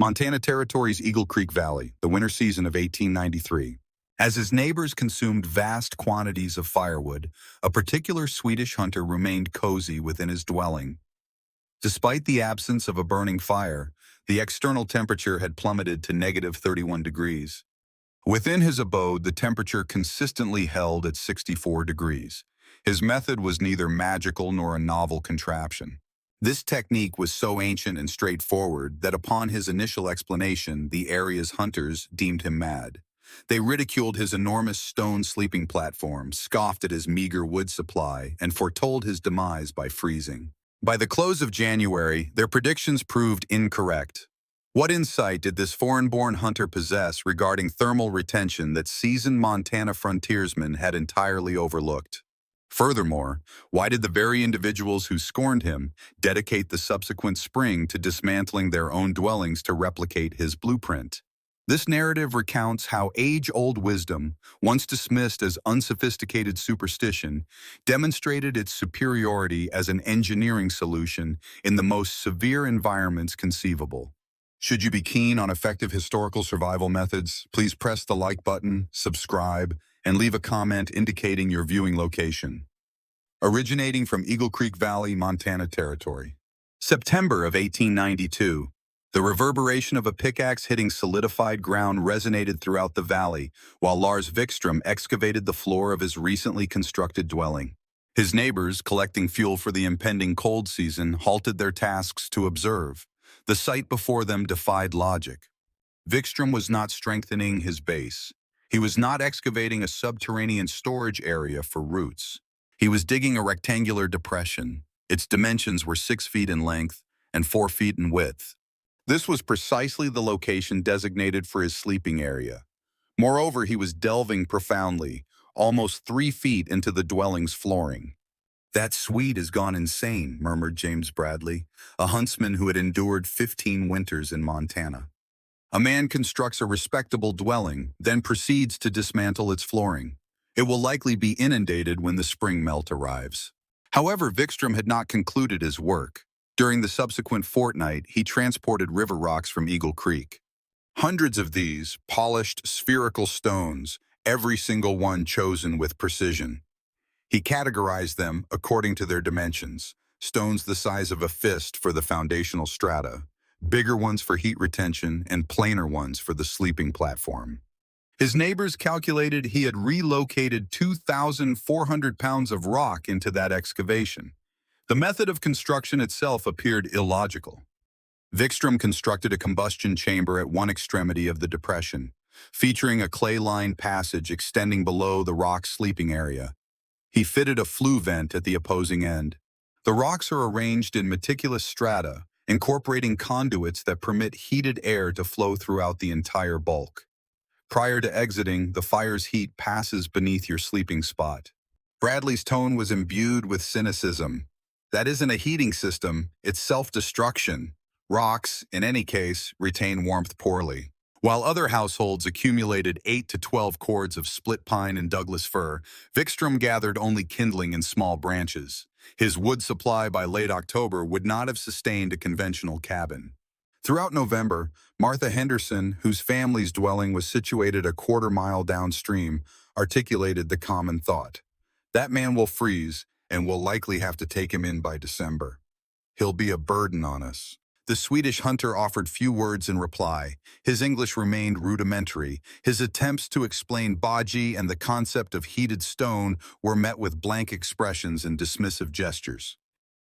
Montana Territory's Eagle Creek Valley, the winter season of 1893. As his neighbors consumed vast quantities of firewood, a particular Swedish hunter remained cozy within his dwelling. Despite the absence of a burning fire, the external temperature had plummeted to -31 degrees. Within his abode, the temperature consistently held at 64 degrees. His method was neither magical nor a novel contraption. This technique was so ancient and straightforward that upon his initial explanation, the area's hunters deemed him mad. They ridiculed his enormous stone sleeping platform, scoffed at his meager wood supply, and foretold his demise by freezing. By the close of January, their predictions proved incorrect. What insight did this foreign-born hunter possess regarding thermal retention that seasoned Montana frontiersmen had entirely overlooked? Furthermore, why did the very individuals who scorned him dedicate the subsequent spring to dismantling their own dwellings to replicate his blueprint? This narrative recounts how age-old wisdom, once dismissed as unsophisticated superstition, demonstrated its superiority as an engineering solution in the most severe environments conceivable. Should you be keen on effective historical survival methods, please press the like button, subscribe, and leave a comment indicating your viewing location. Originating from Eagle Creek Valley, Montana Territory. September of 1892. The reverberation of a pickaxe hitting solidified ground resonated throughout the valley, while Lars Vikström excavated the floor of his recently constructed dwelling. His neighbors, collecting fuel for the impending cold season, halted their tasks to observe. The sight before them defied logic. Vikström was not strengthening his base. He was not excavating a subterranean storage area for roots. He was digging a rectangular depression. Its dimensions were 6 feet in length and 4 feet in width. This was precisely the location designated for his sleeping area. Moreover, he was delving profoundly, almost 3 feet into the dwelling's flooring. "That Swede has gone insane," murmured James Bradley, a huntsman who had endured 15 winters in Montana. A man constructs a respectable dwelling, then proceeds to dismantle its flooring. It will likely be inundated when the spring melt arrives. However, Vikström had not concluded his work. During the subsequent fortnight, he transported river rocks from Eagle Creek. Hundreds of these, polished spherical stones, every single one chosen with precision. He categorized them according to their dimensions, stones the size of a fist for the foundational strata, bigger ones for heat retention, and plainer ones for the sleeping platform. His neighbors calculated he had relocated 2,400 pounds of rock into that excavation. The method of construction itself appeared illogical. Vikström constructed a combustion chamber at one extremity of the depression, featuring a clay-lined passage extending below the rock's sleeping area. He fitted a flue vent at the opposing end. The rocks are arranged in meticulous strata, incorporating conduits that permit heated air to flow throughout the entire bulk. Prior to exiting, the fire's heat passes beneath your sleeping spot. Bradley's tone was imbued with cynicism. That isn't a heating system, it's self-destruction. Rocks, in any case, retain warmth poorly. While other households accumulated 8 to 12 cords of split pine and Douglas fir, Vikström gathered only kindling in small branches. His wood supply by late October would not have sustained a conventional cabin. Throughout November, Martha Henderson, whose family's dwelling was situated a quarter-mile downstream, articulated the common thought. "That man will freeze, and we'll likely have to take him in by December. He'll be a burden on us." The Swedish hunter offered few words in reply. His English remained rudimentary. His attempts to explain baji and the concept of heated stone were met with blank expressions and dismissive gestures.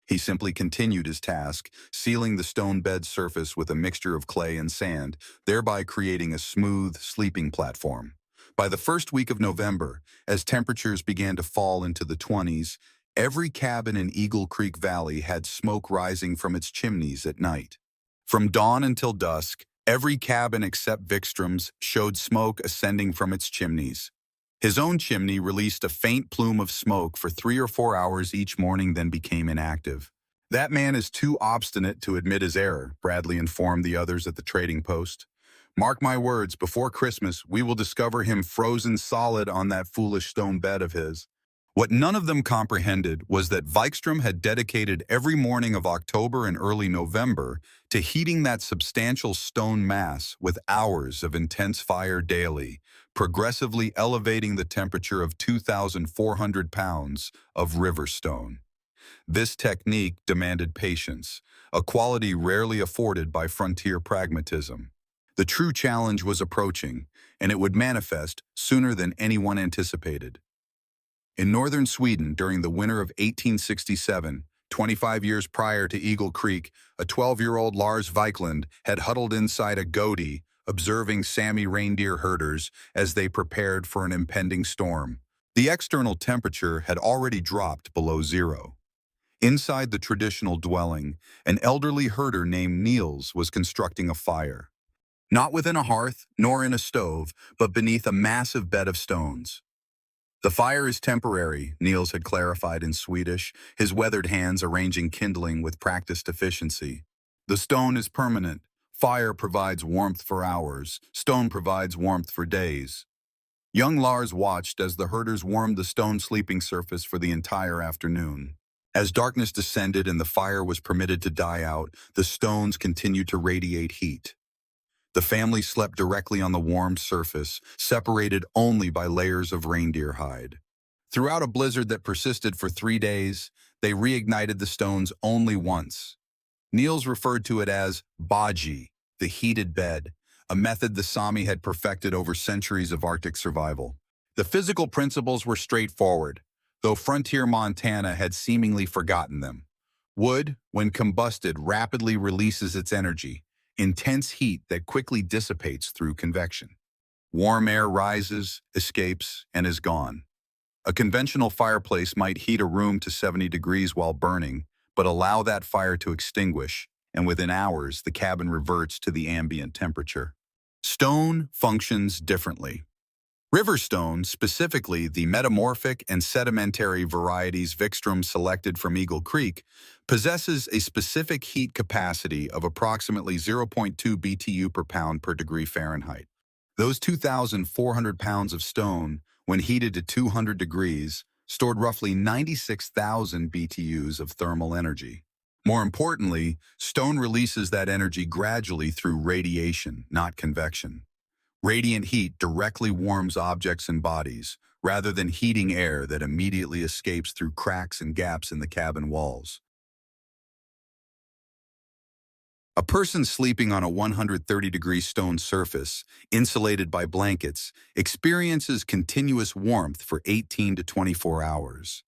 He simply continued his task, sealing the stone bed surface with a mixture of clay and sand, thereby creating a smooth, sleeping platform. By the first week of November, as temperatures began to fall into the 20s, every cabin in Eagle Creek Valley had smoke rising from its chimneys at night. From dawn until dusk, every cabin except Vikström's showed smoke ascending from its chimneys. His own chimney released a faint plume of smoke for 3 or 4 hours each morning, then became inactive. "That man is too obstinate to admit his error," Bradley informed the others at the trading post. "Mark my words, before Christmas, we will discover him frozen solid on that foolish stone bed of his. What none of them comprehended was that Vikström had dedicated every morning of October and early November to heating that substantial stone mass with hours of intense fire daily, progressively elevating the temperature of 2,400 pounds of river stone. This technique demanded patience, a quality rarely afforded by frontier pragmatism. The true challenge was approaching, and it would manifest sooner than anyone anticipated. In northern Sweden during the winter of 1867, 25 years prior to Eagle Creek, a 12-year-old Lars Wiklund had huddled inside a goatee, observing Sami reindeer herders as they prepared for an impending storm. The external temperature had already dropped below zero. Inside the traditional dwelling, an elderly herder named Niels was constructing a fire. Not within a hearth, nor in a stove, but beneath a massive bed of stones. "The fire is temporary," Niels had clarified in Swedish, his weathered hands arranging kindling with practiced efficiency. "The stone is permanent. Fire provides warmth for hours. Stone provides warmth for days." Young Lars watched as the herders warmed the stone sleeping surface for the entire afternoon. As darkness descended and the fire was permitted to die out, the stones continued to radiate heat. The family slept directly on the warmed surface, separated only by layers of reindeer hide. Throughout a blizzard that persisted for 3 days, they reignited the stones only once. Niels referred to it as baji, the heated bed, a method the Sami had perfected over centuries of Arctic survival. The physical principles were straightforward, though frontier Montana had seemingly forgotten them. Wood, when combusted, rapidly releases its energy, intense heat that quickly dissipates through convection. Warm air rises, escapes, and is gone. A conventional fireplace might heat a room to 70 degrees while burning, but allow that fire to extinguish, and within hours the cabin reverts to the ambient temperature. Stone functions differently. River stone, specifically the metamorphic and sedimentary varieties Vikström selected from Eagle Creek, possesses a specific heat capacity of approximately 0.2 BTU per pound per degree Fahrenheit. Those 2,400 pounds of stone, when heated to 200 degrees, stored roughly 96,000 BTUs of thermal energy. More importantly, stone releases that energy gradually through radiation, not convection. Radiant heat directly warms objects and bodies, rather than heating air that immediately escapes through cracks and gaps in the cabin walls. A person sleeping on a 130-degree stone surface, insulated by blankets, experiences continuous warmth for 18 to 24 hours.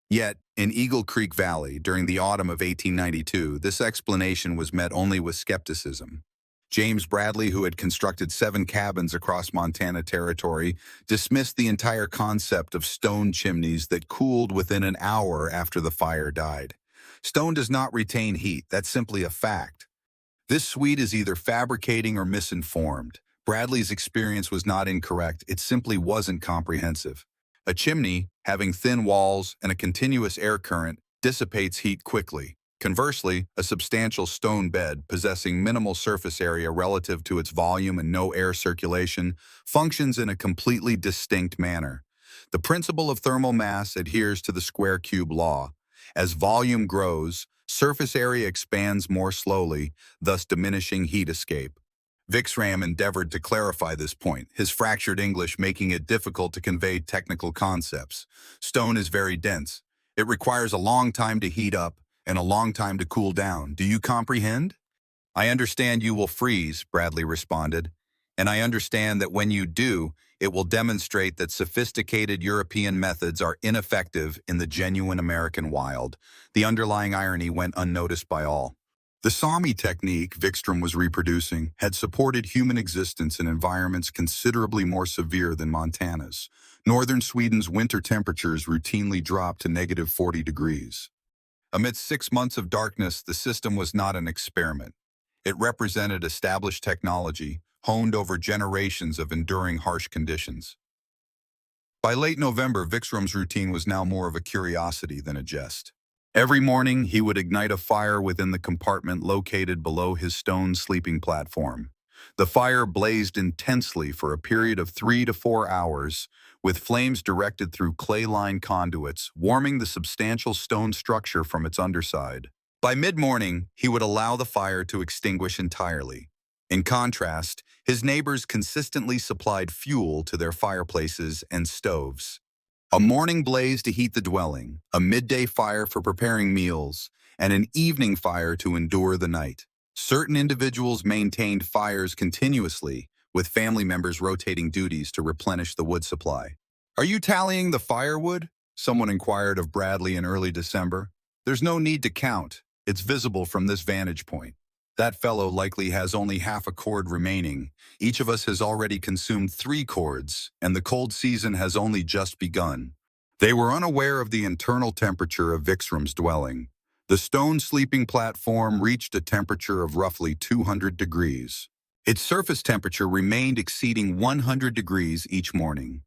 Yet, in Eagle Creek Valley, during the autumn of 1892, this explanation was met only with skepticism. James Bradley, who had constructed 7 cabins across Montana Territory, dismissed the entire concept of stone chimneys that cooled within an hour after the fire died. Stone does not retain heat, that's simply a fact. This Swede is either fabricating or misinformed. Bradley's experience was not incorrect, it simply wasn't comprehensive. A chimney, having thin walls and a continuous air current, dissipates heat quickly. Conversely, a substantial stone bed, possessing minimal surface area relative to its volume and no air circulation, functions in a completely distinct manner. The principle of thermal mass adheres to the square cube law. As volume grows, surface area expands more slowly, thus diminishing heat escape. Vikström endeavored to clarify this point, his fractured English making it difficult to convey technical concepts. Stone is very dense. It requires a long time to heat up, and a long time to cool down. Do you comprehend? "I understand you will freeze," Bradley responded, "and I understand that when you do, it will demonstrate that sophisticated European methods are ineffective in the genuine American wild." The underlying irony went unnoticed by all. The Sami technique Vikström was reproducing had supported human existence in environments considerably more severe than Montana's. Northern Sweden's winter temperatures routinely dropped to negative 40 degrees. Amidst 6 months of darkness, the system was not an experiment. It represented established technology, honed over generations of enduring harsh conditions. By late November, Vikström's routine was now more of a curiosity than a jest. Every morning, he would ignite a fire within the compartment located below his stone sleeping platform. The fire blazed intensely for a period of 3 to 4 hours, with flames directed through clay-lined conduits, warming the substantial stone structure from its underside. By mid-morning, he would allow the fire to extinguish entirely. In contrast, his neighbors consistently supplied fuel to their fireplaces and stoves. A morning blaze to heat the dwelling, a midday fire for preparing meals, and an evening fire to endure the night. Certain individuals maintained fires continuously, with family members rotating duties to replenish the wood supply. "Are you tallying the firewood?" someone inquired of Bradley in early December. "There's no need to count. It's visible from this vantage point. That fellow likely has only half a cord remaining. Each of us has already consumed 3 cords, and the cold season has only just begun." They were unaware of the internal temperature of Vikstrom's dwelling. The stone sleeping platform reached a temperature of roughly 200 degrees. Its surface temperature remained exceeding 100 degrees each morning.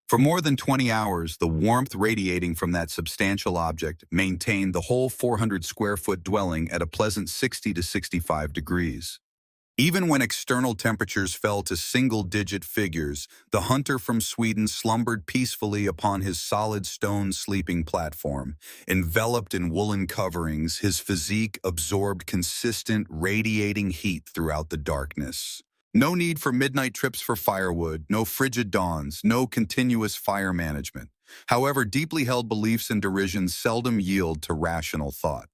For more than 20 hours, the warmth radiating from that substantial object maintained the whole 400-square-foot dwelling at a pleasant 60 to 65 degrees. Even when external temperatures fell to single-digit figures, the hunter from Sweden slumbered peacefully upon his solid stone sleeping platform. Enveloped in woolen coverings, his physique absorbed consistent, radiating heat throughout the darkness. No need for midnight trips for firewood, no frigid dawns, no continuous fire management. However, deeply held beliefs and derisions seldom yield to rational thought.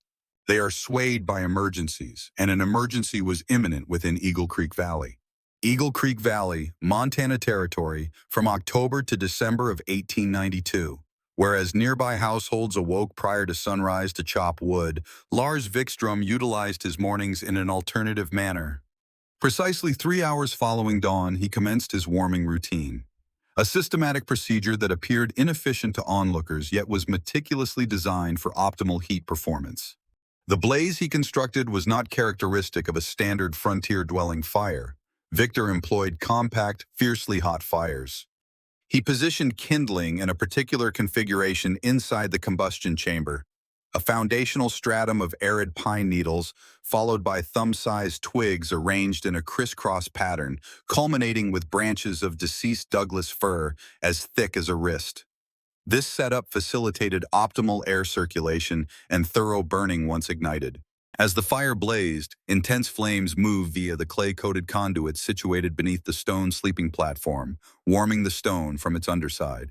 They are swayed by emergencies, and an emergency was imminent within Eagle Creek Valley. Eagle Creek Valley, Montana Territory, from October to December of 1892. Whereas nearby households awoke prior to sunrise to chop wood, Lars Vikstrom utilized his mornings in an alternative manner. Precisely 3 hours following dawn, he commenced his warming routine. A systematic procedure that appeared inefficient to onlookers yet was meticulously designed for optimal heat performance. The blaze he constructed was not characteristic of a standard frontier-dwelling fire. Victor employed compact, fiercely hot fires. He positioned kindling in a particular configuration inside the combustion chamber, a foundational stratum of arid pine needles, followed by thumb-sized twigs arranged in a crisscross pattern, culminating with branches of deceased Douglas fir as thick as a wrist. This setup facilitated optimal air circulation and thorough burning once ignited. As the fire blazed, intense flames moved via the clay-coated conduit situated beneath the stone sleeping platform, warming the stone from its underside.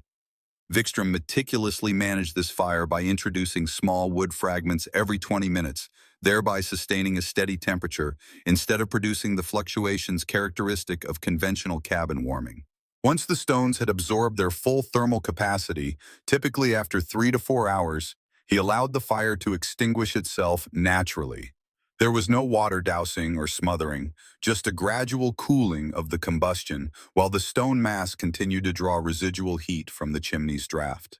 Vikstrom meticulously managed this fire by introducing small wood fragments every 20 minutes, thereby sustaining a steady temperature instead of producing the fluctuations characteristic of conventional cabin warming. Once the stones had absorbed their full thermal capacity, typically after 3 to 4 hours, he allowed the fire to extinguish itself naturally. There was no water dousing or smothering, just a gradual cooling of the combustion while the stone mass continued to draw residual heat from the chimney's draft.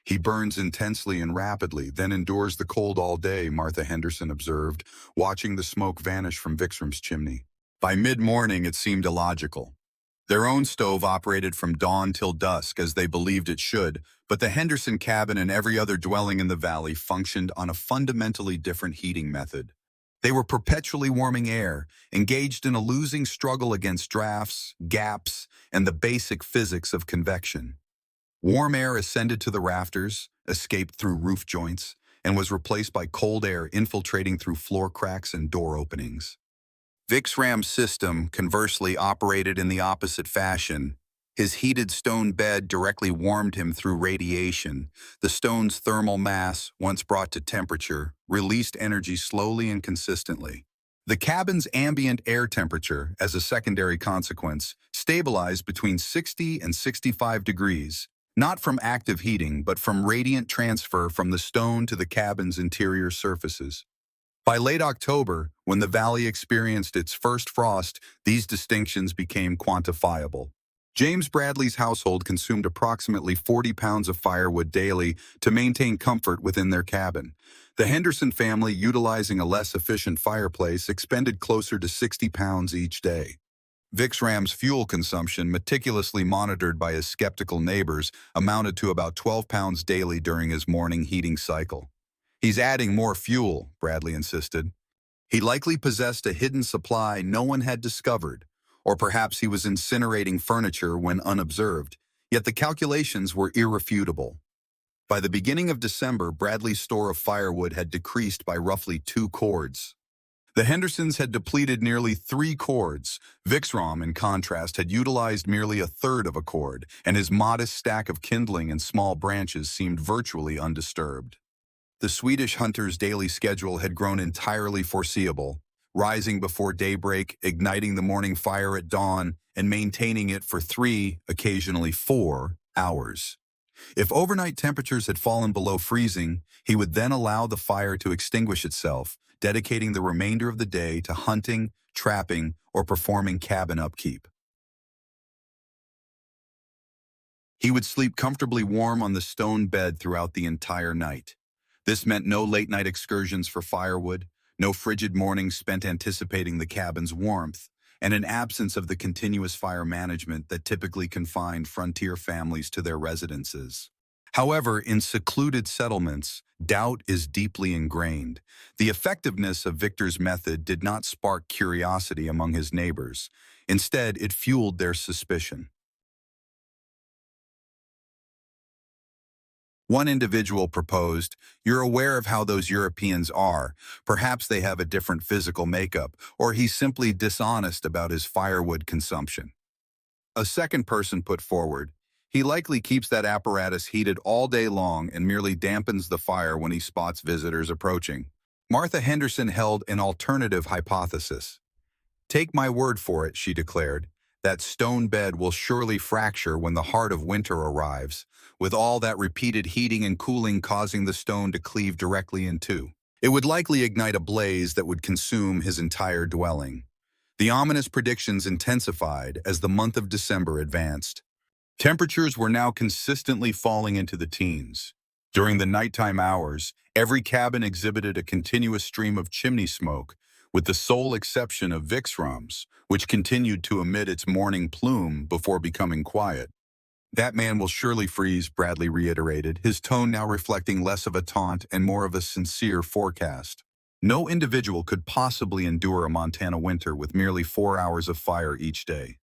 "He burns intensely and rapidly, then endures the cold all day," Martha Henderson observed, watching the smoke vanish from Vikstrom's chimney. By mid-morning, it seemed illogical. Their own stove operated from dawn till dusk as they believed it should, but the Henderson cabin and every other dwelling in the valley functioned on a fundamentally different heating method. They were perpetually warming air, engaged in a losing struggle against drafts, gaps, and the basic physics of convection. Warm air ascended to the rafters, escaped through roof joints, and was replaced by cold air infiltrating through floor cracks and door openings. Vikstrom's system, conversely, operated in the opposite fashion. His heated stone bed directly warmed him through radiation. The stone's thermal mass, once brought to temperature, released energy slowly and consistently. The cabin's ambient air temperature, as a secondary consequence, stabilized between 60 and 65 degrees, not from active heating, but from radiant transfer from the stone to the cabin's interior surfaces. By late October, when the valley experienced its first frost, these distinctions became quantifiable. James Bradley's household consumed approximately 40 pounds of firewood daily to maintain comfort within their cabin. The Henderson family, utilizing a less efficient fireplace, expended closer to 60 pounds each day. Vikstrom's fuel consumption, meticulously monitored by his skeptical neighbors, amounted to about 12 pounds daily during his morning heating cycle. "He's adding more fuel," Bradley insisted. He likely possessed a hidden supply no one had discovered, or perhaps he was incinerating furniture when unobserved, yet the calculations were irrefutable. By the beginning of December, Bradley's store of firewood had decreased by roughly 2 cords. The Hendersons had depleted nearly 3 cords. Vixrom, in contrast, had utilized merely a third of a cord, and his modest stack of kindling and small branches seemed virtually undisturbed. The Swedish hunter's daily schedule had grown entirely foreseeable, rising before daybreak, igniting the morning fire at dawn, and maintaining it for 3, occasionally 4, hours. If overnight temperatures had fallen below freezing, he would then allow the fire to extinguish itself, dedicating the remainder of the day to hunting, trapping, or performing cabin upkeep. He would sleep comfortably warm on the stone bed throughout the entire night. This meant no late-night excursions for firewood, no frigid mornings spent anticipating the cabin's warmth, and an absence of the continuous fire management that typically confined frontier families to their residences. However, in secluded settlements, doubt is deeply ingrained. The effectiveness of Victor's method did not spark curiosity among his neighbors. Instead, it fueled their suspicion. One individual proposed, "You're aware of how those Europeans are. Perhaps they have a different physical makeup, or he's simply dishonest about his firewood consumption." A second person put forward, "He likely keeps that apparatus heated all day long and merely dampens the fire when he spots visitors approaching." Martha Henderson held an alternative hypothesis. "Take my word for it," she declared, "that stone bed will surely fracture when the heart of winter arrives, with all that repeated heating and cooling causing the stone to cleave directly in two. It would likely ignite a blaze that would consume his entire dwelling." The ominous predictions intensified as the month of December advanced. Temperatures were now consistently falling into the teens. During the nighttime hours, every cabin exhibited a continuous stream of chimney smoke, with the sole exception of Vixrom's, which continued to emit its morning plume before becoming quiet. "That man will surely freeze," Bradley reiterated, his tone now reflecting less of a taunt and more of a sincere forecast. No individual could possibly endure a Montana winter with merely 4 hours of fire each day.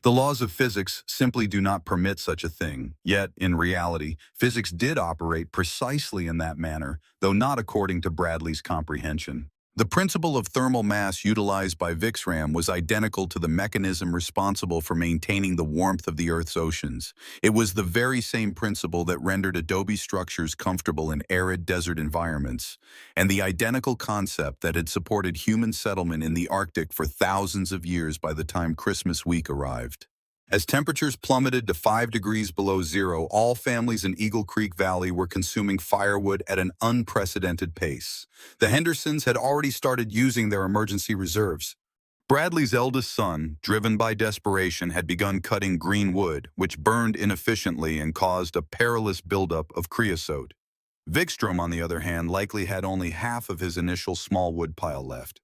The laws of physics simply do not permit such a thing, yet, in reality, physics did operate precisely in that manner, though not according to Bradley's comprehension. The principle of thermal mass utilized by Vixram was identical to the mechanism responsible for maintaining the warmth of the Earth's oceans. It was the very same principle that rendered adobe structures comfortable in arid desert environments, and the identical concept that had supported human settlement in the Arctic for thousands of years by the time Christmas week arrived. As temperatures plummeted to 5 degrees below zero, all families in Eagle Creek Valley were consuming firewood at an unprecedented pace. The Hendersons had already started using their emergency reserves. Bradley's eldest son, driven by desperation, had begun cutting green wood, which burned inefficiently and caused a perilous buildup of creosote. Vikstrom, on the other hand, likely had only half of his initial small wood pile left.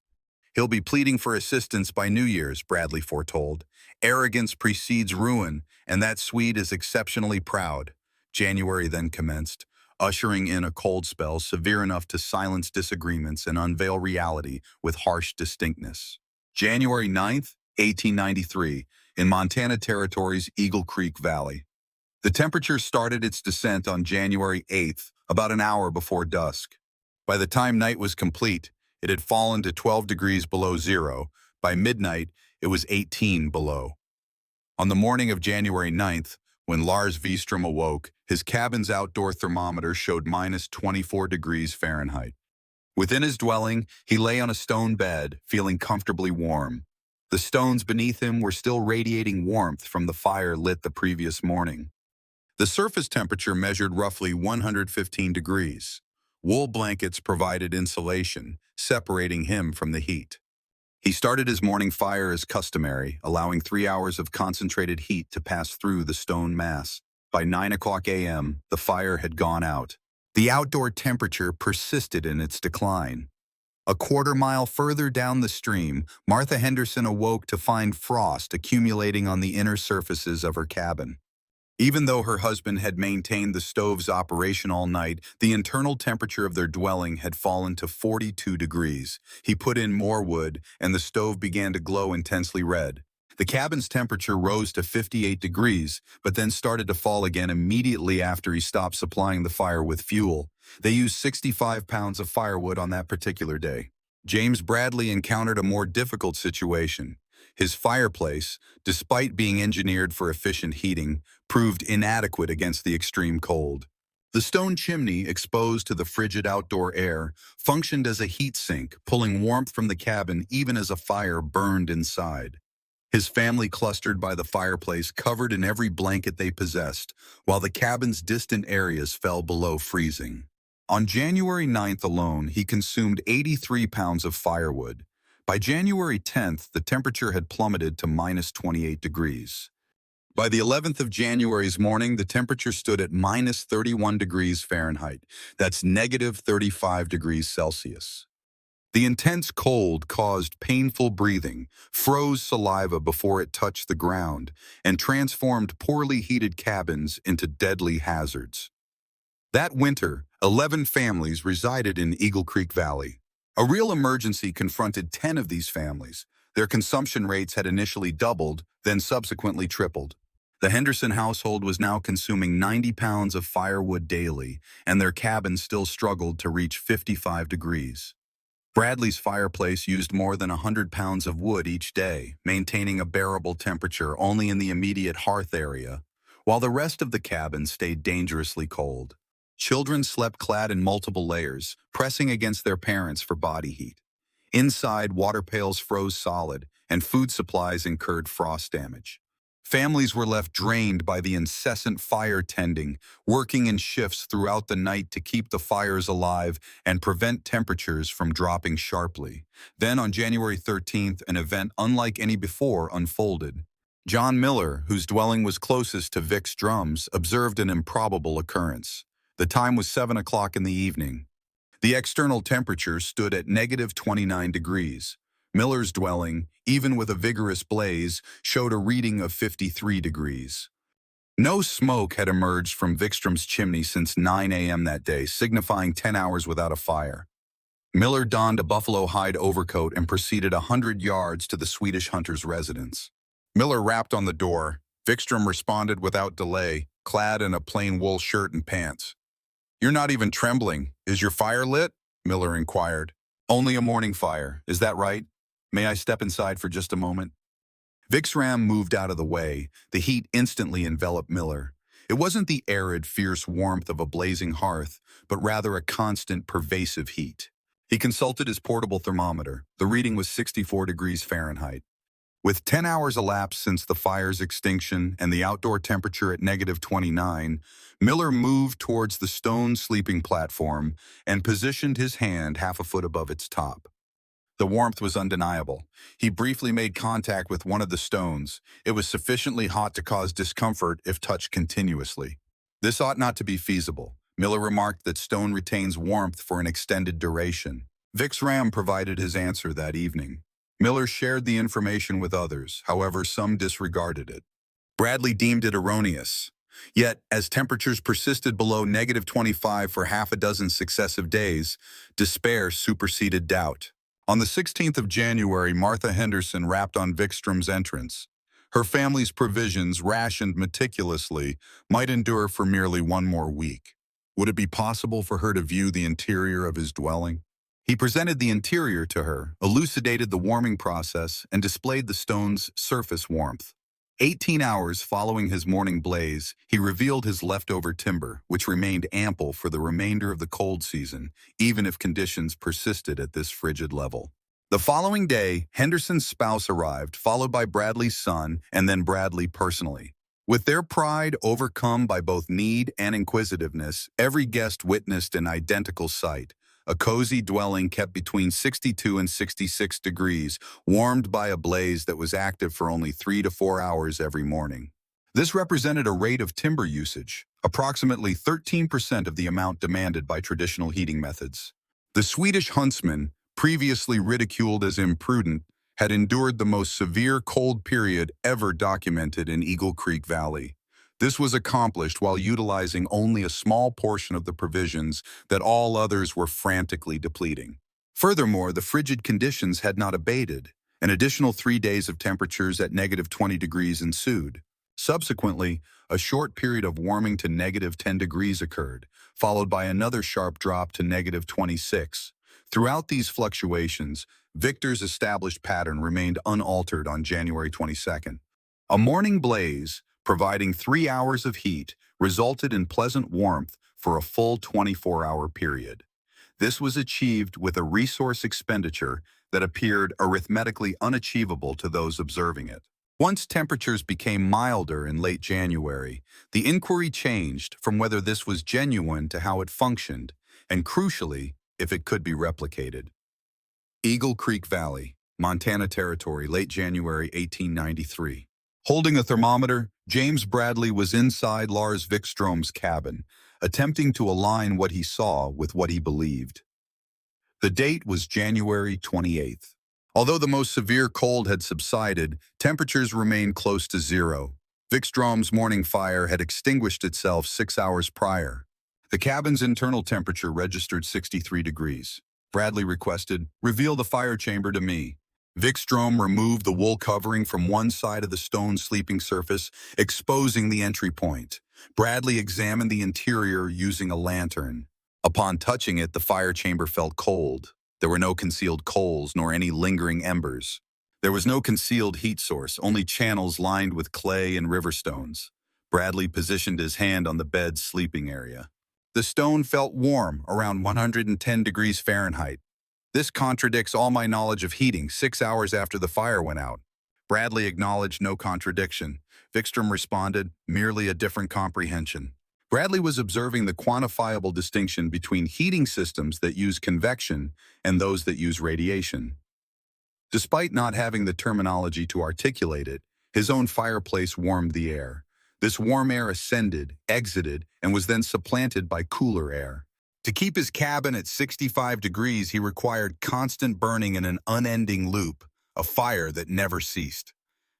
"He'll be pleading for assistance by New Year's," Bradley foretold. "Arrogance precedes ruin, and that Swede is exceptionally proud." January then commenced, ushering in a cold spell severe enough to silence disagreements and unveil reality with harsh distinctness. January 9th, 1893, in Montana Territory's Eagle Creek Valley. The temperature started its descent on January 8th, about an hour before dusk. By the time night was complete, it had fallen to 12 degrees below zero. By midnight, it was 18 below. On the morning of January 9th, when Lars Vistrom awoke, his cabin's outdoor thermometer showed minus 24 degrees Fahrenheit. Within his dwelling, he lay on a stone bed, feeling comfortably warm. The stones beneath him were still radiating warmth from the fire lit the previous morning. The surface temperature measured roughly 115 degrees. Wool blankets provided insulation, separating him from the heat. He started his morning fire as customary, allowing 3 hours of concentrated heat to pass through the stone mass. By 9 o'clock a.m., the fire had gone out. The outdoor temperature persisted in its decline. A quarter-mile further down the stream, Martha Henderson awoke to find frost accumulating on the inner surfaces of her cabin. Even though her husband had maintained the stove's operation all night, the internal temperature of their dwelling had fallen to 42 degrees. He put in more wood, and the stove began to glow intensely red. The cabin's temperature rose to 58 degrees, but then started to fall again immediately after he stopped supplying the fire with fuel. They used 65 pounds of firewood on that particular day. James Bradley encountered a more difficult situation. His fireplace, despite being engineered for efficient heating, proved inadequate against the extreme cold. The stone chimney, exposed to the frigid outdoor air, functioned as a heat sink, pulling warmth from the cabin even as a fire burned inside. His family clustered by the fireplace, covered in every blanket they possessed, while the cabin's distant areas fell below freezing. On January 9th alone, he consumed 83 pounds of firewood. By January 10th, the temperature had plummeted to minus 28 degrees. By the 11th of January's morning, the temperature stood at minus 31 degrees Fahrenheit. That's negative 35 degrees Celsius. The intense cold caused painful breathing, froze saliva before it touched the ground, and transformed poorly heated cabins into deadly hazards. That winter, 11 families resided in Eagle Creek Valley. A real emergency confronted 10 of these families. Their consumption rates had initially doubled, then subsequently tripled. The Henderson household was now consuming 90 pounds of firewood daily, and their cabin still struggled to reach 55 degrees. Bradley's fireplace used more than 100 pounds of wood each day, maintaining a bearable temperature only in the immediate hearth area, while the rest of the cabin stayed dangerously cold. Children slept clad in multiple layers, pressing against their parents for body heat. Inside, water pails froze solid, and food supplies incurred frost damage. Families were left drained by the incessant fire tending, working in shifts throughout the night to keep the fires alive and prevent temperatures from dropping sharply. Then on January 13th, an event unlike any before unfolded. John Miller, whose dwelling was closest to Vic's drums, observed an improbable occurrence. The time was 7 o'clock in the evening. The external temperature stood at negative 29 degrees. Miller's dwelling, even with a vigorous blaze, showed a reading of 53 degrees. No smoke had emerged from Vikstrom's chimney since 9 a.m. that day, signifying 10 hours without a fire. Miller donned a buffalo hide overcoat and proceeded 100 yards to the Swedish hunter's residence. Miller rapped on the door. Vikstrom responded without delay, clad in a plain wool shirt and pants. "You're not even trembling. Is your fire lit?" Miller inquired. "Only a morning fire. Is that right? May I step inside for just a moment?" Vikstrom moved out of the way. The heat instantly enveloped Miller. It wasn't the arid, fierce warmth of a blazing hearth, but rather a constant, pervasive heat. He consulted his portable thermometer. The reading was 64 degrees Fahrenheit. With 10 hours elapsed since the fire's extinction and the outdoor temperature at negative 29, Miller moved towards the stone sleeping platform and positioned his hand half a foot above its top. The warmth was undeniable. He briefly made contact with one of the stones. It was sufficiently hot to cause discomfort if touched continuously. "This ought not to be feasible." Miller remarked that stone retains warmth for an extended duration. Vikstrom provided his answer that evening. Miller shared the information with others, however, some disregarded it. Bradley deemed it erroneous. Yet, as temperatures persisted below negative 25 for half a dozen successive days, despair superseded doubt. On the 16th of January, Martha Henderson rapped on Vikstrom's entrance. Her family's provisions, rationed meticulously, might endure for merely one more week. Would it be possible for her to view the interior of his dwelling? He presented the interior to her, elucidated the warming process, and displayed the stone's surface warmth. 18 hours following his morning blaze, he revealed his leftover timber, which remained ample for the remainder of the cold season, even if conditions persisted at this frigid level. The following day, Henderson's spouse arrived, followed by Bradley's son, and then Bradley personally. With their pride overcome by both need and inquisitiveness, every guest witnessed an identical sight. A cozy dwelling kept between 62 and 66 degrees, warmed by a blaze that was active for only 3 to 4 hours every morning. This represented a rate of timber usage, approximately 13% of the amount demanded by traditional heating methods. The Swedish huntsman, previously ridiculed as imprudent, had endured the most severe cold period ever documented in Eagle Creek Valley. This was accomplished while utilizing only a small portion of the provisions that all others were frantically depleting. Furthermore, the frigid conditions had not abated. An additional 3 days of temperatures at -20 degrees ensued. Subsequently, a short period of warming to -10 degrees occurred, followed by another sharp drop to -26. Throughout these fluctuations, Victor's established pattern remained unaltered on January 22nd. A morning blaze, providing 3 hours of heat, resulted in pleasant warmth for a full 24-hour period. This was achieved with a resource expenditure that appeared arithmetically unachievable to those observing it. Once temperatures became milder in late January, the inquiry changed from whether this was genuine to how it functioned, and crucially, if it could be replicated. Eagle Creek Valley, Montana Territory, late January 1893. Holding a thermometer, James Bradley was inside Lars Vikstrom's cabin, attempting to align what he saw with what he believed. The date was January 28th. Although the most severe cold had subsided, temperatures remained close to zero. Vikstrom's morning fire had extinguished itself 6 hours prior. The cabin's internal temperature registered 63 degrees. Bradley requested, "Reveal the fire chamber to me." Vikstrom removed the wool covering from one side of the stone sleeping surface, exposing the entry point. Bradley examined the interior using a lantern. Upon touching it, the fire chamber felt cold. There were no concealed coals nor any lingering embers. There was no concealed heat source, only channels lined with clay and river stones. Bradley positioned his hand on the bed's sleeping area. The stone felt warm, around 110 degrees Fahrenheit. This contradicts all my knowledge of heating 6 hours after the fire went out. Bradley acknowledged no contradiction. Vikstrom responded, merely a different comprehension. Bradley was observing the quantifiable distinction between heating systems that use convection and those that use radiation. Despite not having the terminology to articulate it, his own fireplace warmed the air. This warm air ascended, exited, and was then supplanted by cooler air. To keep his cabin at 65 degrees, he required constant burning in an unending loop, a fire that never ceased.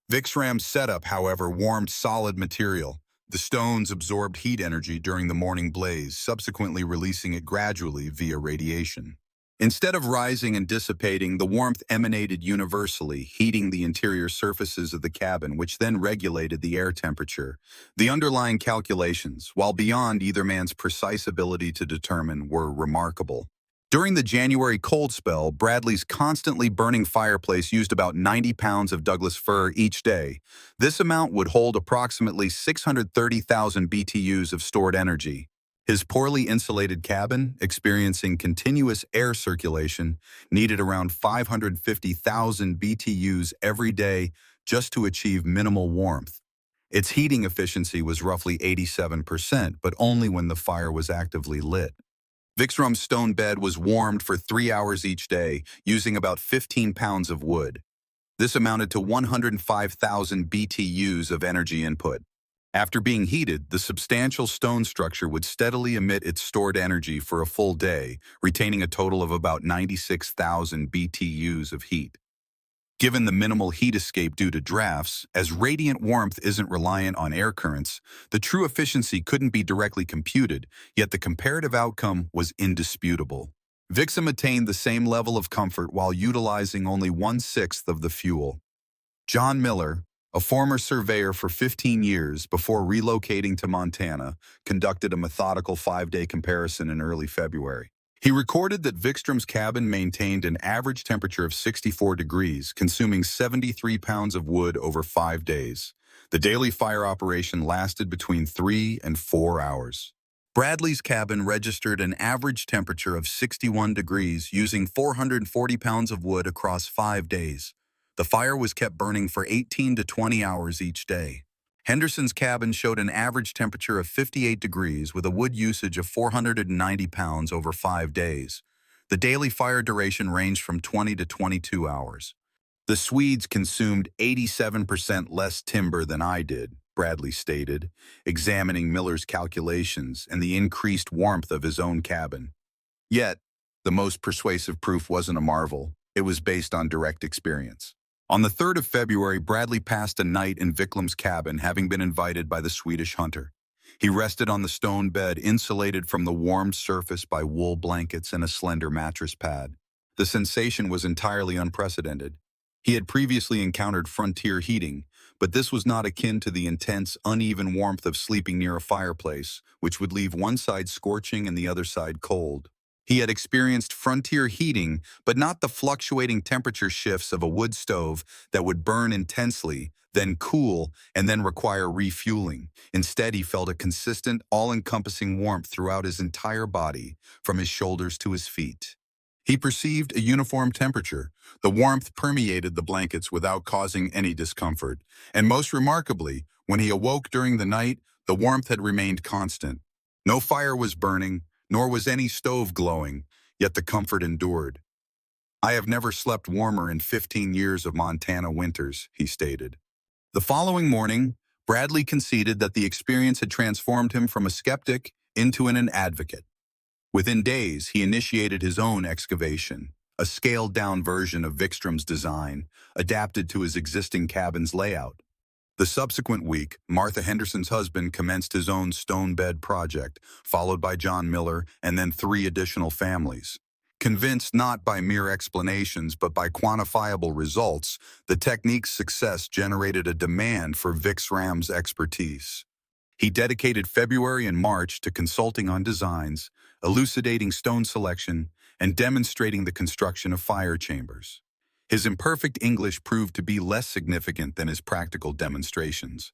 Vikstrom's setup, however, warmed solid material. The stones absorbed heat energy during the morning blaze, subsequently releasing it gradually via radiation. Instead of rising and dissipating, the warmth emanated universally, heating the interior surfaces of the cabin, which then regulated the air temperature. The underlying calculations, while beyond either man's precise ability to determine, were remarkable. During the January cold spell, Bradley's constantly burning fireplace used about 90 pounds of Douglas fir each day. This amount would hold approximately 630,000 BTUs of stored energy. His poorly insulated cabin, experiencing continuous air circulation, needed around 550,000 BTUs every day just to achieve minimal warmth. Its heating efficiency was roughly 87%, but only when the fire was actively lit. Vikstrom's stone bed was warmed for 3 hours each day, using about 15 pounds of wood. This amounted to 105,000 BTUs of energy input. After being heated, the substantial stone structure would steadily emit its stored energy for a full day, retaining a total of about 96,000 BTUs of heat. Given the minimal heat escape due to drafts, as radiant warmth isn't reliant on air currents, the true efficiency couldn't be directly computed, yet the comparative outcome was indisputable. Vikstrom attained the same level of comfort while utilizing only 1/6 of the fuel. John Miller, a former surveyor for 15 years before relocating to Montana, conducted a methodical 5-day comparison in early February. He recorded that Vikstrom's cabin maintained an average temperature of 64 degrees, consuming 73 pounds of wood over 5 days. The daily fire operation lasted between 3 and 4 hours. Bradley's cabin registered an average temperature of 61 degrees, using 440 pounds of wood across 5 days. The fire was kept burning for 18 to 20 hours each day. Henderson's cabin showed an average temperature of 58 degrees with a wood usage of 490 pounds over 5 days. The daily fire duration ranged from 20 to 22 hours. The Swedes consumed 87% less timber than I did, Bradley stated, examining Miller's calculations and the increased warmth of his own cabin. Yet, the most persuasive proof wasn't a marvel. It was based on direct experience. On the 3rd of February, Bradley passed a night in Viklam's cabin, having been invited by the Swedish hunter. He rested on the stone bed, insulated from the warmed surface by wool blankets and a slender mattress pad. The sensation was entirely unprecedented. He had previously encountered frontier heating, but this was not akin to the intense, uneven warmth of sleeping near a fireplace, which would leave one side scorching and the other side cold. He had experienced frontier heating, but not the fluctuating temperature shifts of a wood stove that would burn intensely, then cool, and then require refueling. Instead, he felt a consistent, all-encompassing warmth throughout his entire body, from his shoulders to his feet. He perceived a uniform temperature. The warmth permeated the blankets without causing any discomfort. And most remarkably, when he awoke during the night, the warmth had remained constant. No fire was burning, nor was any stove glowing, yet the comfort endured. "I have never slept warmer in 15 years of Montana winters," he stated. The following morning, Bradley conceded that the experience had transformed him from a skeptic into an advocate. Within days, he initiated his own excavation, a scaled-down version of Vikström's design, adapted to his existing cabin's layout. The subsequent week, Martha Henderson's husband commenced his own stone bed project, followed by John Miller and then 3 additional families. Convinced not by mere explanations but by quantifiable results, the technique's success generated a demand for Vikström's expertise. He dedicated February and March to consulting on designs, elucidating stone selection, and demonstrating the construction of fire chambers. His imperfect English proved to be less significant than his practical demonstrations.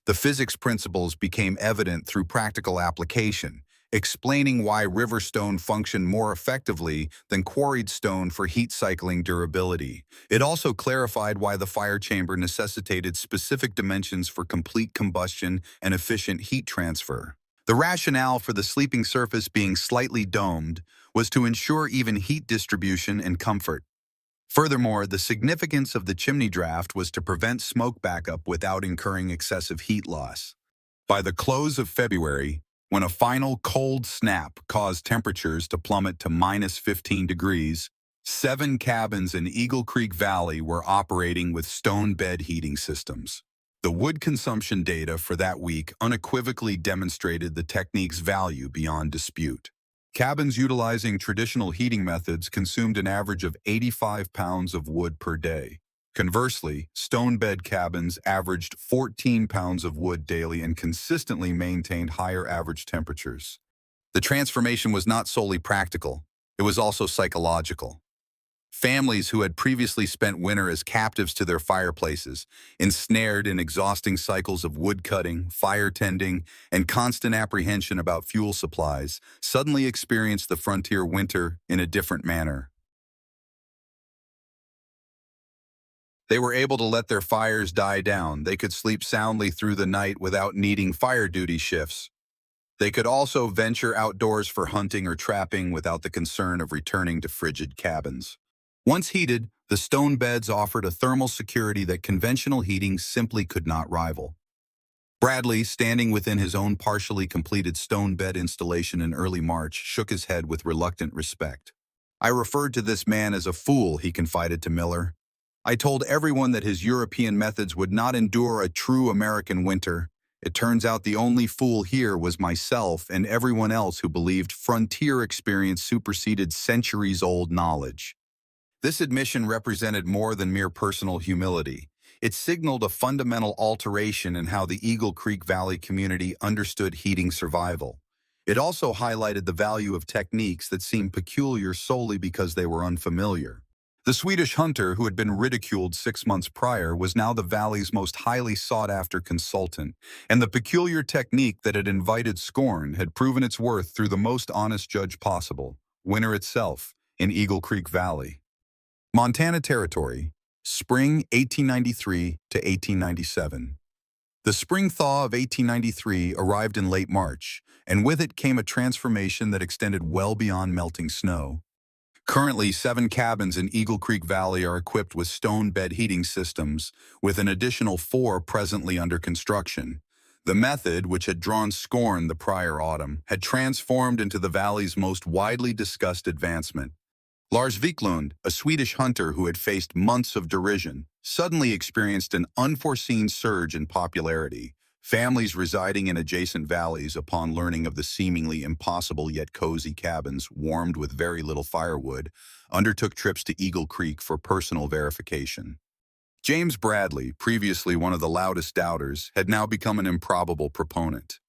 The physics principles became evident through practical application, explaining why river stone functioned more effectively than quarried stone for heat cycling durability. It also clarified why the fire chamber necessitated specific dimensions for complete combustion and efficient heat transfer. The rationale for the sleeping surface being slightly domed was to ensure even heat distribution and comfort. Furthermore, the significance of the chimney draft was to prevent smoke backup without incurring excessive heat loss. By the close of February, when a final cold snap caused temperatures to plummet to -15 degrees, 7 cabins in Eagle Creek Valley were operating with stone bed heating systems. The wood consumption data for that week unequivocally demonstrated the technique's value beyond dispute. Cabins utilizing traditional heating methods consumed an average of 85 pounds of wood per day. Conversely, stone bed cabins averaged 14 pounds of wood daily and consistently maintained higher average temperatures. The transformation was not solely practical, it was also psychological. Families who had previously spent winter as captives to their fireplaces, ensnared in exhausting cycles of wood cutting, fire tending, and constant apprehension about fuel supplies, suddenly experienced the frontier winter in a different manner. They were able to let their fires die down. They could sleep soundly through the night without needing fire duty shifts. They could also venture outdoors for hunting or trapping without the concern of returning to frigid cabins. Once heated, the stone beds offered a thermal security that conventional heating simply could not rival. Bradley, standing within his own partially completed stone bed installation in early March, shook his head with reluctant respect. "I referred to this man as a fool," he confided to Miller. "I told everyone that his European methods would not endure a true American winter. It turns out the only fool here was myself and everyone else who believed frontier experience superseded centuries-old knowledge." This admission represented more than mere personal humility. It signaled a fundamental alteration in how the Eagle Creek Valley community understood heating survival. It also highlighted the value of techniques that seemed peculiar solely because they were unfamiliar. The Swedish hunter, who had been ridiculed 6 months prior, was now the valley's most highly sought-after consultant, and the peculiar technique that had invited scorn had proven its worth through the most honest judge possible, winter itself, in Eagle Creek Valley. Montana Territory, spring 1893 to 1897. The spring thaw of 1893 arrived in late March, and with it came a transformation that extended well beyond melting snow. Currently, 7 cabins in Eagle Creek Valley are equipped with stone bed heating systems, with an additional 4 presently under construction. The method, which had drawn scorn the prior autumn, had transformed into the valley's most widely discussed advancement. Lars Wiklund, a Swedish hunter who had faced months of derision, suddenly experienced an unforeseen surge in popularity. Families residing in adjacent valleys, upon learning of the seemingly impossible yet cozy cabins warmed with very little firewood, undertook trips to Eagle Creek for personal verification. James Bradley, previously one of the loudest doubters, had now become an improbable proponent.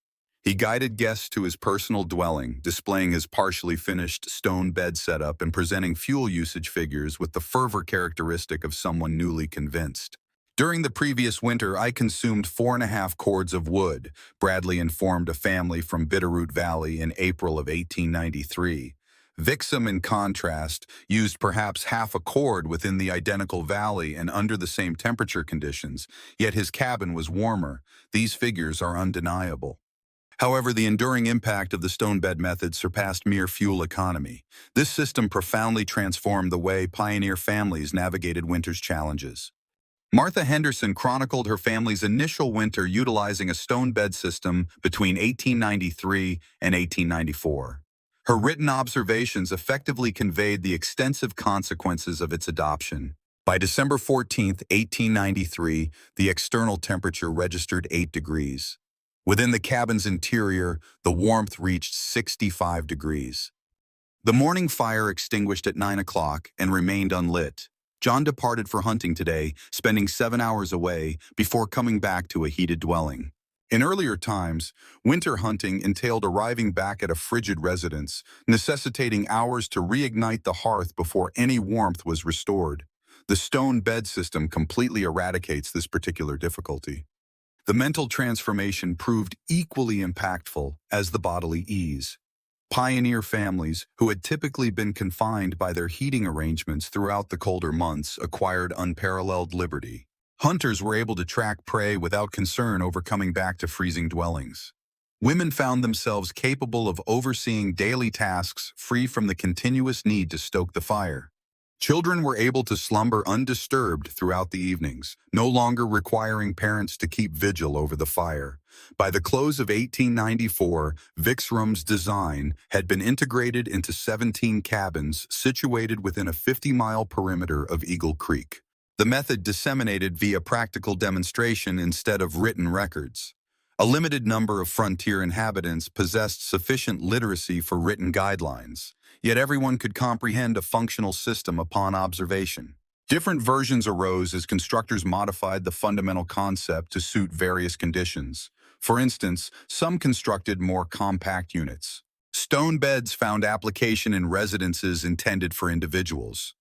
He guided guests to his personal dwelling, displaying his partially finished stone bed setup and presenting fuel usage figures with the fervor characteristic of someone newly convinced. During the previous winter, I consumed 4.5 cords of wood, Bradley informed a family from Bitterroot Valley in April of 1893. Vixom, in contrast, used perhaps half a cord within the identical valley and under the same temperature conditions, yet his cabin was warmer. These figures are undeniable. However, the enduring impact of the stone bed method surpassed mere fuel economy. This system profoundly transformed the way pioneer families navigated winter's challenges. Martha Henderson chronicled her family's initial winter utilizing a stone bed system between 1893 and 1894. Her written observations effectively conveyed the extensive consequences of its adoption. By December 14, 1893, the external temperature registered 8 degrees. Within the cabin's interior, the warmth reached 65 degrees. The morning fire extinguished at 9 o'clock and remained unlit. John departed for hunting today, spending 7 hours away before coming back to a heated dwelling. In earlier times, winter hunting entailed arriving back at a frigid residence, necessitating hours to reignite the hearth before any warmth was restored. The stone bed system completely eradicates this particular difficulty. The mental transformation proved equally impactful as the bodily ease. Pioneer families, who had typically been confined by their heating arrangements throughout the colder months, acquired unparalleled liberty. Hunters were able to track prey without concern over coming back to freezing dwellings. Women found themselves capable of overseeing daily tasks free from the continuous need to stoke the fire. Children were able to slumber undisturbed throughout the evenings, no longer requiring parents to keep vigil over the fire. By the close of 1894, Vixrum's design had been integrated into 17 cabins situated within a 50-mile perimeter of Eagle Creek. The method disseminated via practical demonstration instead of written records. A limited number of frontier inhabitants possessed sufficient literacy for written guidelines, yet everyone could comprehend a functional system upon observation. Different versions arose as constructors modified the fundamental concept to suit various conditions. For instance, some constructed more compact units. Stone beds found application in residences intended for individuals.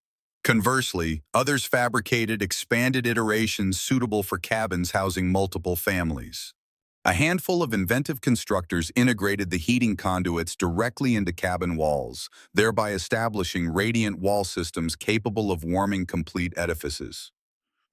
Conversely, others fabricated expanded iterations suitable for cabins housing multiple families. A handful of inventive constructors integrated the heating conduits directly into cabin walls, thereby establishing radiant wall systems capable of warming complete edifices.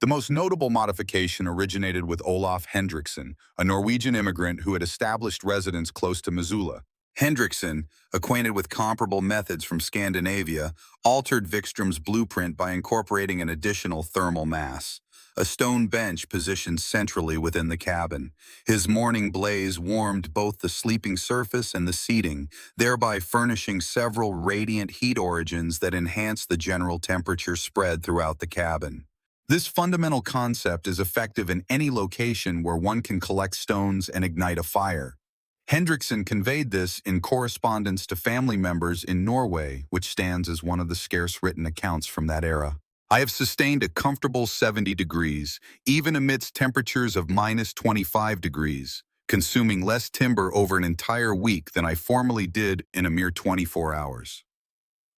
The most notable modification originated with Olaf Hendrickson, a Norwegian immigrant who had established residence close to Missoula. Hendrickson, acquainted with comparable methods from Scandinavia, altered Vikström's blueprint by incorporating an additional thermal mass, a stone bench positioned centrally within the cabin. His morning blaze warmed both the sleeping surface and the seating, thereby furnishing several radiant heat origins that enhanced the general temperature spread throughout the cabin. This fundamental concept is effective in any location where one can collect stones and ignite a fire. Hendrickson conveyed this in correspondence to family members in Norway, which stands as one of the scarce written accounts from that era. I have sustained a comfortable 70 degrees, even amidst temperatures of minus 25 degrees, consuming less timber over an entire week than I formerly did in a mere 24 hours.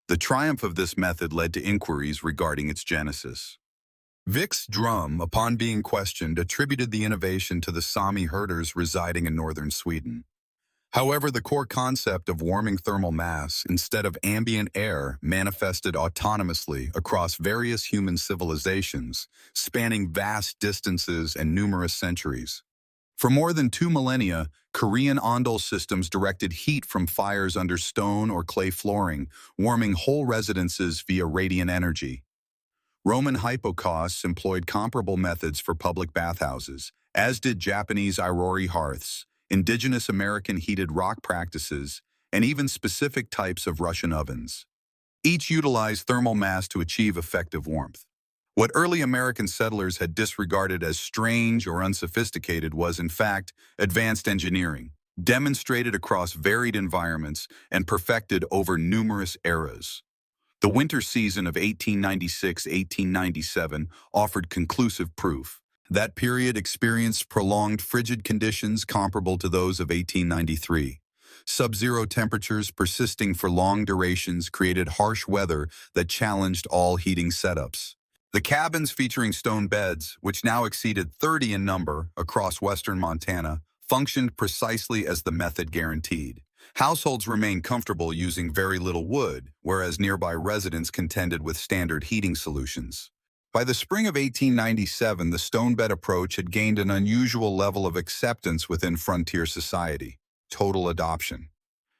The triumph of this method led to inquiries regarding its genesis. Vix Drum, upon being questioned, attributed the innovation to the Sami herders residing in northern Sweden. However, the core concept of warming thermal mass instead of ambient air manifested autonomously across various human civilizations, spanning vast distances and numerous centuries. For more than 2 millennia, Korean ondol systems directed heat from fires under stone or clay flooring, warming whole residences via radiant energy. Roman hypocausts employed comparable methods for public bathhouses, as did Japanese irori hearths, indigenous American heated rock practices, and even specific types of Russian ovens. Each utilized thermal mass to achieve effective warmth. What early American settlers had disregarded as strange or unsophisticated was, in fact, advanced engineering, demonstrated across varied environments and perfected over numerous eras. The winter season of 1896-1897 offered conclusive proof. That period experienced prolonged frigid conditions comparable to those of 1893. Sub-zero temperatures persisting for long durations created harsh weather that challenged all heating setups. The cabins featuring stone beds, which now exceeded 30 in number across western Montana, functioned precisely as the method guaranteed. Households remained comfortable using very little wood, whereas nearby residents contended with standard heating solutions. By the spring of 1897, the stone bed approach had gained an unusual level of acceptance within frontier society: total adoption.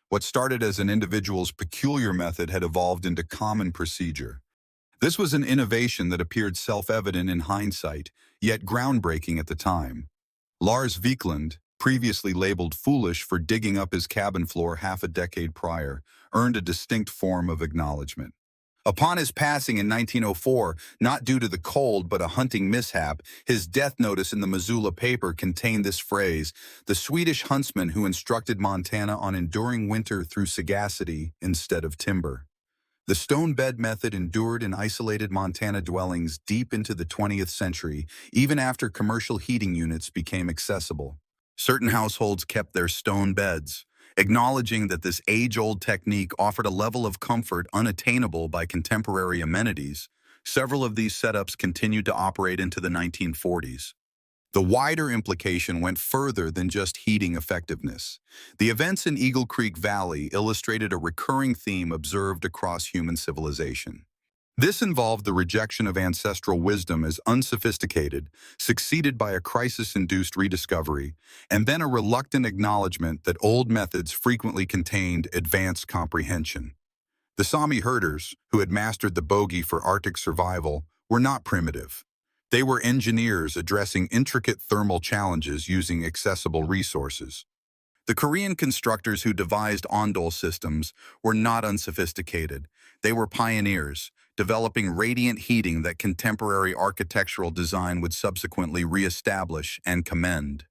What started as an individual's peculiar method had evolved into common procedure. This was an innovation that appeared self-evident in hindsight, yet groundbreaking at the time. Lars Wiklund, previously labeled foolish for digging up his cabin floor half a decade prior, earned a distinct form of acknowledgement. Upon his passing in 1904, not due to the cold but a hunting mishap, his death notice in the Missoula paper contained this phrase: "The Swedish huntsman who instructed Montana on enduring winter through sagacity instead of timber." The stone bed method endured in isolated Montana dwellings deep into the 20th century, even after commercial heating units became accessible. Certain households kept their stone beds, acknowledging that this age-old technique offered a level of comfort unattainable by contemporary amenities. Several of these setups continued to operate into the 1940s. The wider implication went further than just heating effectiveness. The events in Eagle Creek Valley illustrated a recurring theme observed across human civilization. This involved the rejection of ancestral wisdom as unsophisticated, succeeded by a crisis-induced rediscovery, and then a reluctant acknowledgement that old methods frequently contained advanced comprehension. The Sami herders, who had mastered the bogey for Arctic survival, were not primitive. They were engineers addressing intricate thermal challenges using accessible resources. The Korean constructors who devised ondol systems were not unsophisticated. They were pioneers, developing radiant heating that contemporary architectural design would subsequently reestablish and commend.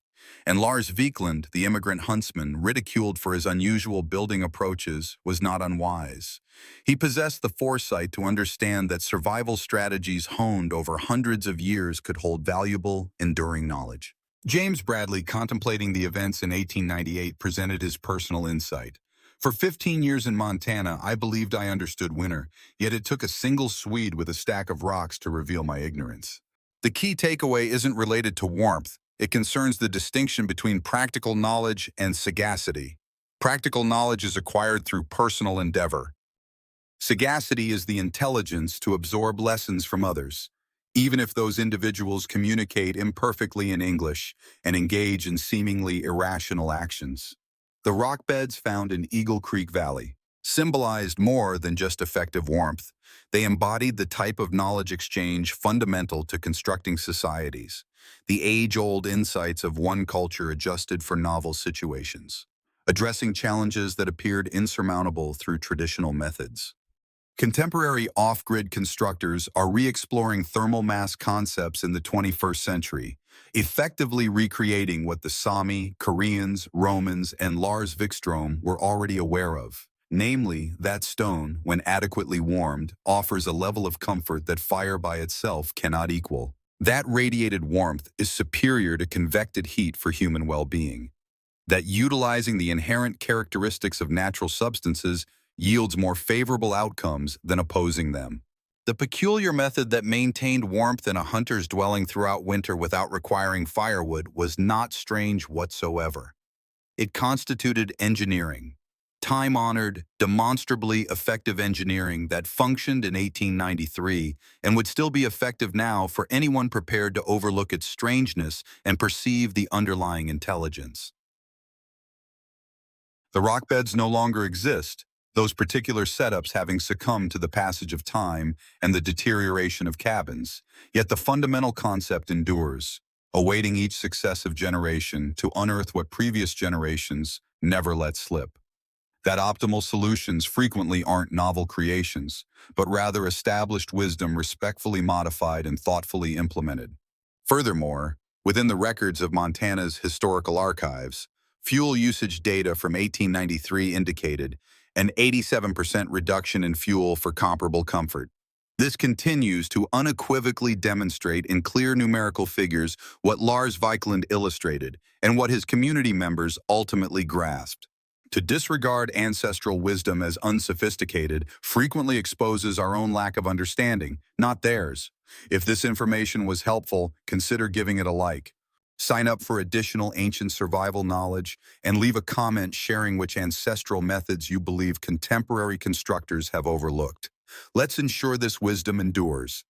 And Lars Wiklund, the immigrant huntsman, ridiculed for his unusual building approaches, was not unwise. He possessed the foresight to understand that survival strategies honed over hundreds of years could hold valuable, enduring knowledge. James Bradley, contemplating the events in 1898, presented his personal insight. For 15 years in Montana, I believed I understood winter, yet it took a single Swede with a stack of rocks to reveal my ignorance. The key takeaway isn't related to warmth. It concerns the distinction between practical knowledge and sagacity. Practical knowledge is acquired through personal endeavor. Sagacity is the intelligence to absorb lessons from others, even if those individuals communicate imperfectly in English and engage in seemingly irrational actions. The rock beds found in Eagle Creek Valley symbolized more than just effective warmth. They embodied the type of knowledge exchange fundamental to constructing societies, the age-old insights of one culture adjusted for novel situations, addressing challenges that appeared insurmountable through traditional methods. Contemporary off-grid constructors are re-exploring thermal mass concepts in the 21st century, effectively recreating what the Sami, Koreans, Romans, and Lars Vikström were already aware of. Namely, that stone, when adequately warmed, offers a level of comfort that fire by itself cannot equal. That radiated warmth is superior to convected heat for human well-being. That utilizing the inherent characteristics of natural substances yields more favorable outcomes than opposing them. The peculiar method that maintained warmth in a hunter's dwelling throughout winter without requiring firewood was not strange whatsoever. It constituted engineering, time-honored, demonstrably effective engineering that functioned in 1893 and would still be effective now for anyone prepared to overlook its strangeness and perceive the underlying intelligence. The rock beds no longer exist, those particular setups having succumbed to the passage of time and the deterioration of cabins, yet the fundamental concept endures, awaiting each successive generation to unearth what previous generations never let slip. that optimal solutions frequently aren't novel creations, but rather established wisdom respectfully modified and thoughtfully implemented. Furthermore, within the records of Montana's historical archives, fuel usage data from 1893 indicated an 87% reduction in fuel for comparable comfort. This continues to unequivocally demonstrate in clear numerical figures what Lars Vikeland illustrated and what his community members ultimately grasped. To disregard ancestral wisdom as unsophisticated frequently exposes our own lack of understanding, not theirs. If this information was helpful, consider giving it a like. Sign up for additional ancient survival knowledge and leave a comment sharing which ancestral methods you believe contemporary constructors have overlooked. Let's ensure this wisdom endures.